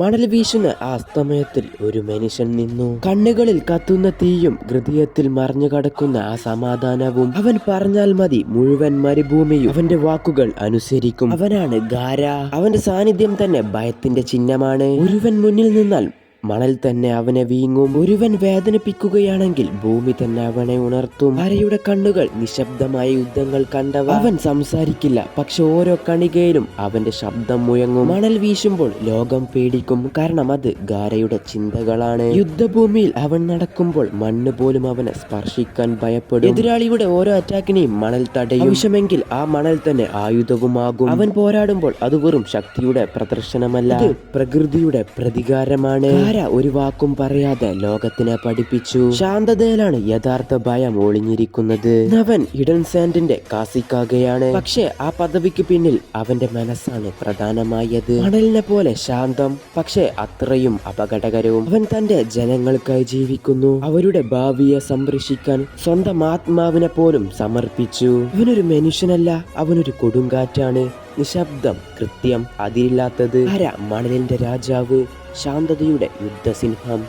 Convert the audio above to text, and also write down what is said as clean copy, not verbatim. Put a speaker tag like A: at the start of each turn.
A: മണൽ വീശുന്ന ആ അസ്തമയത്തിൽ ഒരു മനുഷ്യൻ നിന്നു. കണ്ണുകളിൽ കത്തുന്ന തീയും ഹൃദയത്തിൽ മറിഞ്ഞു കടക്കുന്ന ആ സമാധാനവും. അവൻ പറഞ്ഞാൽ മതി മുഴുവൻ മരുഭൂമിയും അവന്റെ വാക്കുകൾ അനുസരിക്കും. അവനാണ് ഗാര. അവന്റെ സാന്നിധ്യം തന്നെ ഭയത്തിന്റെ ചിഹ്നമാണ്. ഒരുവൻ മുന്നിൽ നിന്നാൽ മണൽ തന്നെ അവനെ വീങ്ങും. ഒരുവൻ വേദനിപ്പിക്കുകയാണെങ്കിൽ ഭൂമി തന്നെ അവനെ ഉണർത്തും. ഗാരയുടെ കണ്ണുകൾ നിശബ്ദമായ യുദ്ധങ്ങൾ കണ്ടവ. അവൻ സംസാരിക്കില്ല, പക്ഷെ ഓരോ കണികയിലും അവന്റെ ശബ്ദം മുഴങ്ങും. മണൽ വീശുമ്പോൾ ലോകം പേടിക്കും, കാരണം അത് ഗാരയുടെ ചിന്തകളാണ്. യുദ്ധഭൂമിയിൽ അവൻ നടക്കുമ്പോൾ മണ്ണ് പോലും അവനെ സ്പർശിക്കാൻ ഭയപ്പെടും. എതിരാളിയുടെ ഓരോ അറ്റാക്കിനെയും മണൽ തടയും. ആവശ്യമെങ്കിൽ ആ മണൽ തന്നെ ആയുധവുമാകും. അവൻ പോരാടുമ്പോൾ അത് വെറും ശക്തിയുടെ പ്രദർശനമല്ല, അത് പ്രകൃതിയുടെ പ്രതികാരമാണ്. ഒരു വാക്കും പറയാതെ ലോകത്തിനെ പഠിപ്പിച്ചു. ശാന്തതയിലാണ് യഥാർത്ഥ ഭയം ഒളിഞ്ഞിരിക്കുന്നത്. അവൻ ഇഡൻ സാൻഡിന്റെ കാസിക്കാകയാണ്, പക്ഷെ ആ പദവിക്ക് പിന്നിൽ അവന്റെ മനസ്സാണ് പ്രധാനമായത്. മണലിനെ പോലെ ശാന്തം, പക്ഷെ അത്രയും അപകടകരവും. അവൻ തന്റെ ജനങ്ങൾക്കായി ജീവിക്കുന്നു, അവരുടെ ഭാവിയെ സംരക്ഷിക്കാൻ സ്വന്തം ആത്മാവിനെ പോലും സമർപ്പിച്ചു. അവനൊരു മനുഷ്യനല്ല, അവനൊരു കൊടുങ്കാറ്റാണ്. നിശബ്ദം, കൃത്യം, അതിരില്ലാത്തത്. മണലിന്റെ രാജാവ്, ശാന്തതയുടെ യുദ്ധസിംഹം.